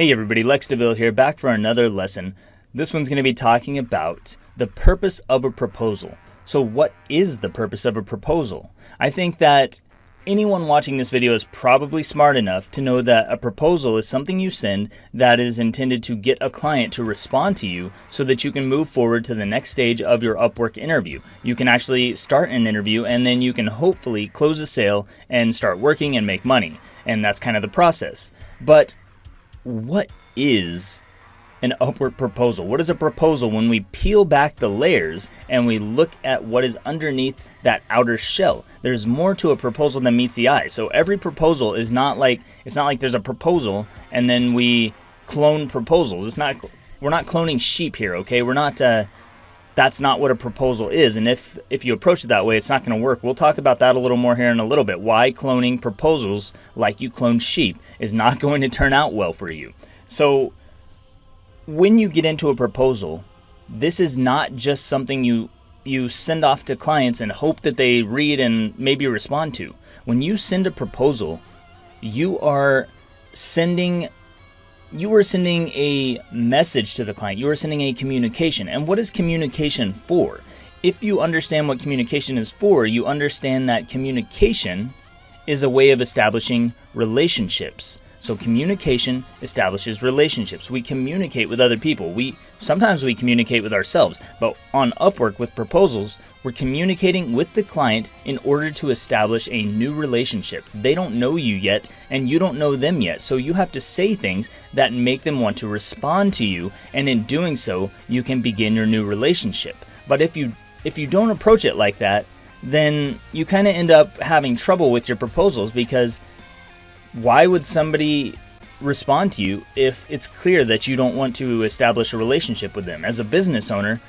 Hey everybody, Lex DeVille here, back for another lesson. This one's going to be talking about the purpose of a proposal. So what is the purpose of a proposal? I think that anyone watching this video is probably smart enough to know that a proposal is something you send that is intended to get a client to respond to you so that you can move forward to the next stage of your Upwork interview. You can actually start an interview and then you can hopefully close a sale and start working and make money. And that's kind of the process. But what is an Upwork proposal? What is a proposal when we peel back the layers and we look at what is underneath that outer shell? There's more to a proposal than meets the eye. So every proposal is not like, it's not like there's a proposal and then we clone proposals. It's not, we're not cloning sheep here, okay? We're not, that's not what a proposal is. And if you approach it that way, it's not going to work. We'll talk about that a little more here in a little bit. Why cloning proposals like you clone sheep is not going to turn out well for you. So when you get into a proposal, this is not just something you send off to clients and hope that they read and maybe respond to. When you send a proposal, you are sending a message to the client. You are sending a communication. And what is communication for? If you understand what communication is for, you understand that communication is a way of establishing relationships. So communication establishes relationships. We communicate with other people. Sometimes we communicate with ourselves, but on Upwork with proposals, we're communicating with the client in order to establish a new relationship. They don't know you yet, and you don't know them yet. So you have to say things that make them want to respond to you, and in doing so, you can begin your new relationship. But if you don't approach it like that, then you kind of end up having trouble with your proposals, because why would somebody respond to you if it's clear that you don't want to establish a relationship with them? As a business owner,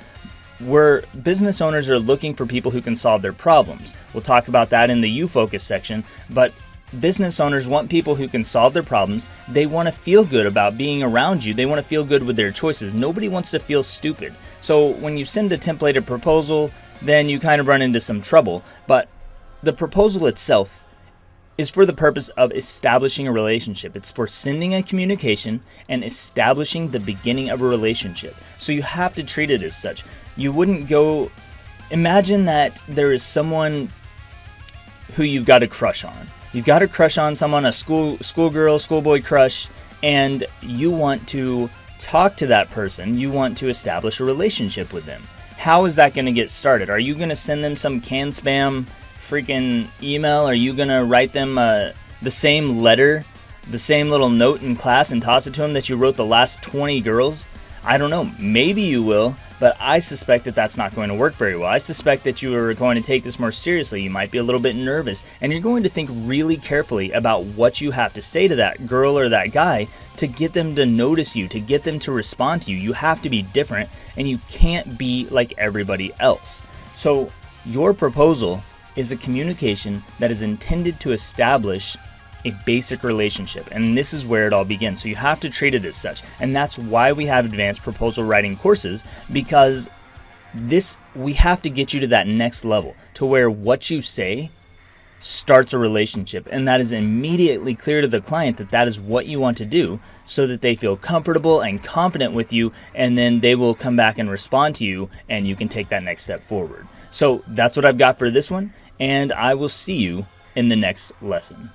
business owners are looking for people who can solve their problems. We'll talk about that in the You Focus section, but business owners want people who can solve their problems. They want to feel good about being around you. They want to feel good with their choices. Nobody wants to feel stupid. So when you send a templated proposal, then you kind of run into some trouble. But the proposal itself is for the purpose of establishing a relationship. It's for sending a communication and establishing the beginning of a relationship. So you have to treat it as such. You wouldn't go, imagine that there is someone who you've got a crush on. You've got a crush on someone, a schoolgirl, schoolboy crush, and you want to talk to that person. You want to establish a relationship with them. How is that going to get started? Are you going to send them some canned spam freaking email? Are you gonna write them the same letter, the same little note in class and toss it to them that you wrote the last 20 girls? I don't know, maybe you will, but I suspect that that's not going to work very well. I suspect that you are going to take this more seriously. You might be a little bit nervous, and you're going to think really carefully about what you have to say to that girl or that guy to get them to notice you, to get them to respond to you. You have to be different, and you can't be like everybody else. So your proposal is a communication that is intended to establish a basic relationship, and this is where it all begins. So you have to treat it as such, and that's why we have advanced proposal writing courses, because we have to get you to that next level, to where what you say starts a relationship, and that is immediately clear to the client that that is what you want to do, so that they feel comfortable and confident with you, and then they will come back and respond to you, and you can take that next step forward. So that's what I've got for this one, and I will see you in the next lesson.